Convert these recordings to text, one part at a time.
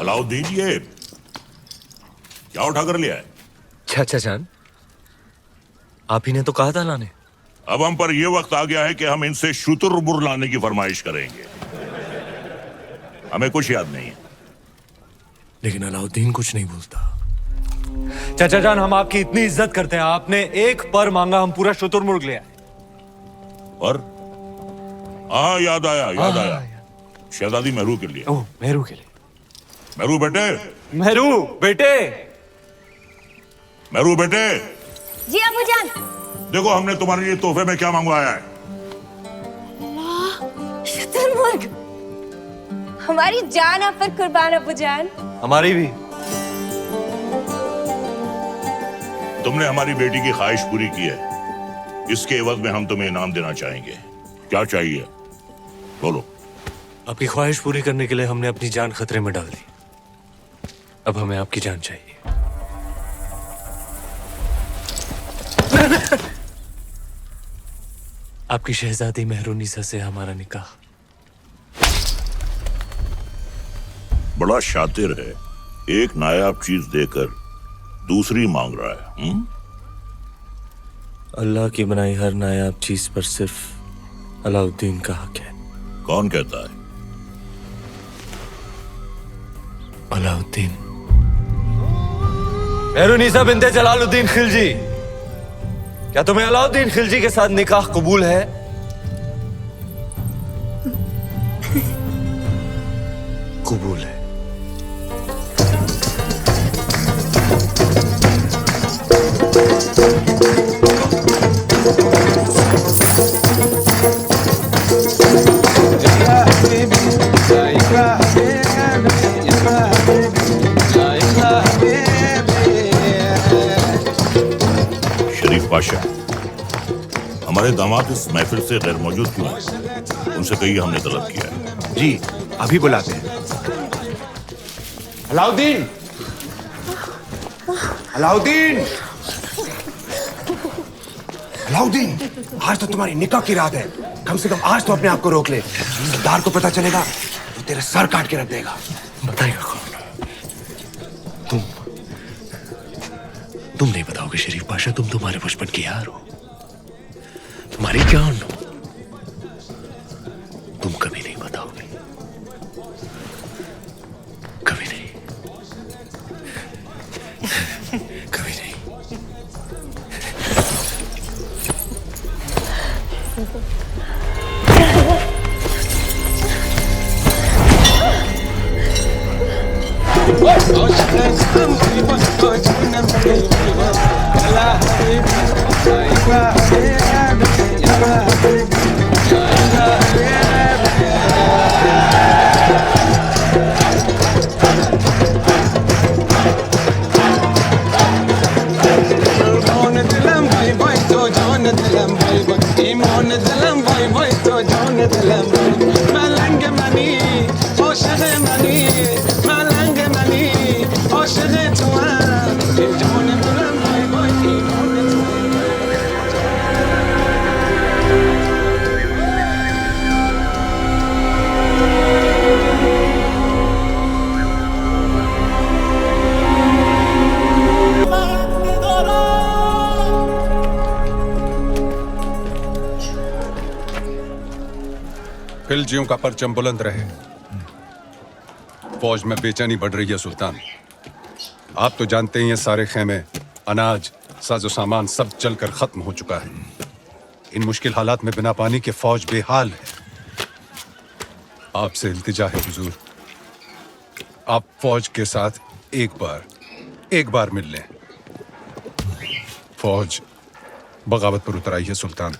अलाउद्दीन, ये क्या उठा कर लिया है? चाचा जान, आप ही ने तो कहा था लाने। अब हम पर यह वक्त आ गया है कि हम इनसे शुतुरमुर्ग लाने की फरमाइश करेंगे। हमें कुछ याद नहीं है। लेकिन अलाउद्दीन कुछ नहीं बोलता। चाचा जान, हम आपकी इतनी इज्जत करते हैं, आपने एक पर मांगा, हम पूरा शुतुरमुर्ग ले आए। पर हाँ, याद आया। शहजादी मेहरू के लिए। ओह, मेहरू के लिए। मेहरू बेटे, मेहरू बेटे, मेहरू बेटे, जी अबूजान। देखो हमने तुम्हारे लिए तोहफे में क्या मंगवाया है। शुतुरमुर्ग, हमारी जान आप पर कुर्बान अबूजान। हमारी भी। तुमने हमारी बेटी की ख्वाहिश पूरी की है, इसके एवज में हम तुम्हें इनाम देना चाहेंगे। क्या चाहिए, बोलो। आपकी ख्वाहिश पूरी करने के लिए हमने अपनी जान खतरे में डाल दी। अब हमें आपकी जान चाहिए। आपकी शहजादी मेहरुनिसा से हमारा निकाह। बड़ा शातिर है, एक नायाब चीज देकर दूसरी मांग रहा है। अल्लाह की बनाई हर नायाब चीज पर सिर्फ अलाउद्दीन का हक है। कौन कहता है? अलाउद्दीन। मेहरुनिसा बिन्ते जलालुद्दीन खिलजी, क्या तुम्हें अलाउद्दीन खिलजी के साथ निकाह कबूल है? कबूल है। शरीफ पाशा, हमारे दामाद इस महफिल से गैर मौजूद क्यों हैं? उनसे कहिए हमने तलब किया है। जी, अभी बुलाते हैं। अलाउद्दीन, अलाउद्दीन, अलाउद्दीन, आज तो तुम्हारी निकाह की रात है। कम से कम आज तो अपने आप को रोक ले। सरदार को पता चलेगा तो तेरे सर काट के रख देगा। बताएगा कौन? तुम नहीं बताओगे शरीफ पाशा। तुम तुम्हारे बचपन की यार हो, तुम्हारी जान हो। तुम कभी नहीं बताओगे, कभी नहीं, कभी नहीं। खिलजियों का परचम बुलंद रहे। फौज में बेचैनी बढ़ रही है सुल्तान। आप तो जानते ही हैं, सारे खेमे, अनाज, साजो सामान सब जलकर खत्म हो चुका है। इन मुश्किल हालात में बिना पानी के फौज बेहाल है। आपसे इल्तिजा है हुजूर, आप फौज के साथ एक बार मिल लें। फौज बगावत पर उतर आई है सुल्तान।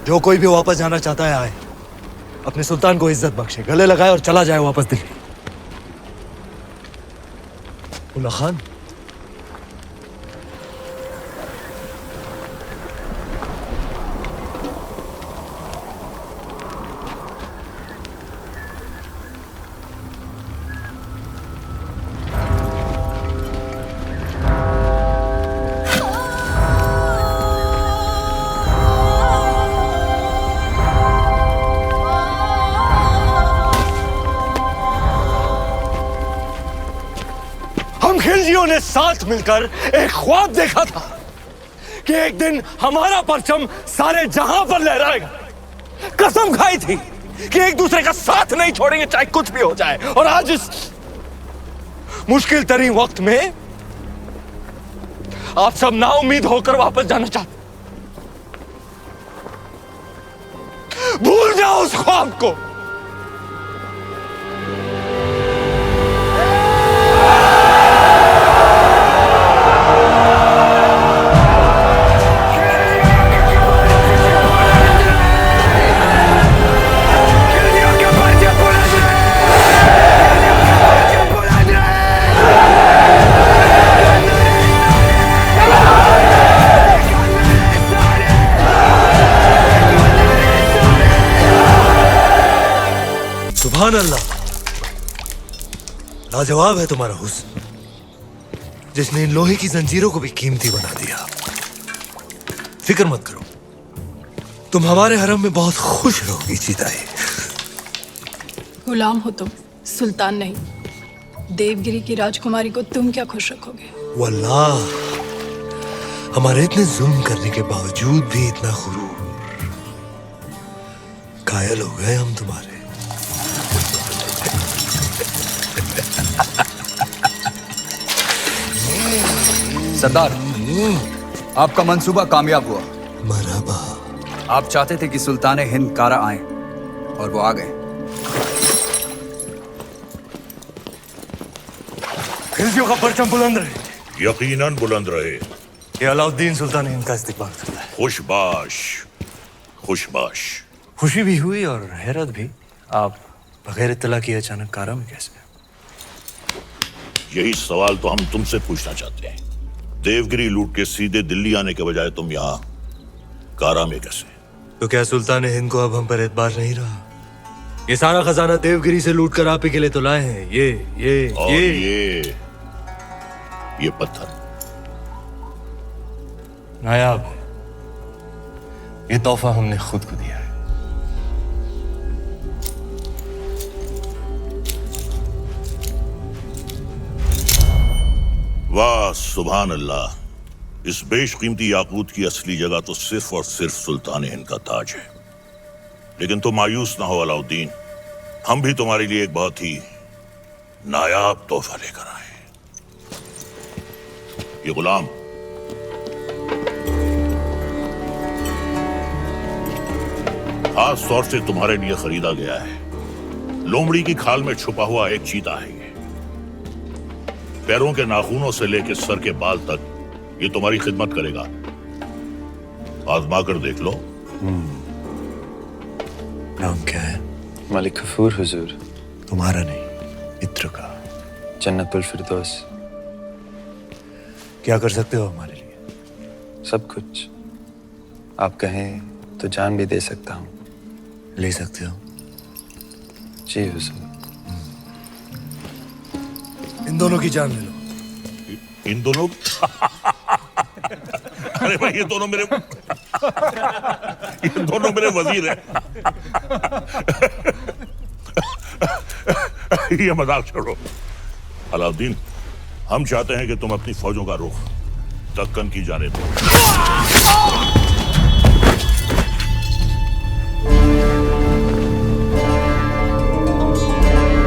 जो कोई भी वापस जाना चाहता है आए, अपने सुल्तान को इज्जत बख्शे, गले लगाए और चला जाए वापस दिल्ली। उल्ला खान, साथ मिलकर एक ख्वाब देखा था कि एक दिन हमारा परचम सारे जहां पर लहराएगा। कसम खाई थी कि एक दूसरे का साथ नहीं छोड़ेंगे चाहे कुछ भी हो जाए। और आज इस मुश्किल तरीन वक्त में आप सब नाउम्मीद होकर वापस जाना चाहते। भूल जाओ उस ख्वाब को। सुभान अल्लाह, लाजवाब है तुम्हारा हुस्न, जिसने इन लोहे की जंजीरों को भी कीमती बना दिया। फिक्र मत करो, तुम हमारे हरम में बहुत खुश रहोगी जीताए। गुलाम हो तुम, सुल्तान नहीं। देवगिरी की राजकुमारी को तुम क्या खुश रखोगे? वल्लाह, हमारे इतने जुल्म करने के बावजूद भी इतना गुरूर। कायल हो गए हम तुम्हारे। सरदार, आपका मंसूबा कामयाब हुआ। मरहबा। आप चाहते थे कि सुल्तान हिंद कारा आए और वो आ गए। खिलजियों का परचम बुलंद रहे। यकीनन बुलंद रहे। ये अलाउद्दीन सुल्तान हिंद का इस्तिकबाल करता है। खुशबाश, खुशबाश। खुशी भी हुई और हैरत भी। आप बगैर इत्तला किए अचानक कारा में कैसे? यही सवाल तो हम तुमसे पूछना चाहते हैं। देवगिरी लूट के सीधे दिल्ली आने के बजाय तुम यहाँ कारा में कैसे? तो क्या सुल्तान हिंद को अब हम पर एतबार नहीं रहा? ये सारा खजाना देवगिरी से लूट कर आप ही के लिए तो लाए हैं। ये पत्थर नायाब है। ये तोहफा हमने खुद को दिया है। वाह सुभान अल्लाह। इस बेशकीमती याकूत की असली जगह तो सिर्फ और सिर्फ सुल्तान हिंद का ताज है। लेकिन तुम मायूस ना हो अलाउद्दीन, हम भी तुम्हारे लिए एक बहुत ही नायाब तोहफा लेकर आए। ये गुलाम खास तौर से तुम्हारे लिए खरीदा गया है। लोमड़ी की खाल में छुपा हुआ एक चीता है। ये पैरों के नाखूनों से लेकर सर के बाल तक ये तुम्हारी खिदमत करेगा। आजमा कर देख लो। नाम क्या है? मलिक गफूर हुजूर। तुम्हारा नहीं, मित्र का। जन्नतुल फिरदौस। क्या कर सकते हो हमारे लिए? सब कुछ। आप कहें तो जान भी दे सकता हूँ। ले सकते हो? जी हुजूर। इन दोनों की जान ले लो। इन दोनों? अरे भाई, ये दोनों मेरे वजीर हैं। ये मजाक छोड़ो अलाउद्दीन, हम चाहते हैं कि तुम अपनी फौजों का रुख दक्कन की जानिब दो।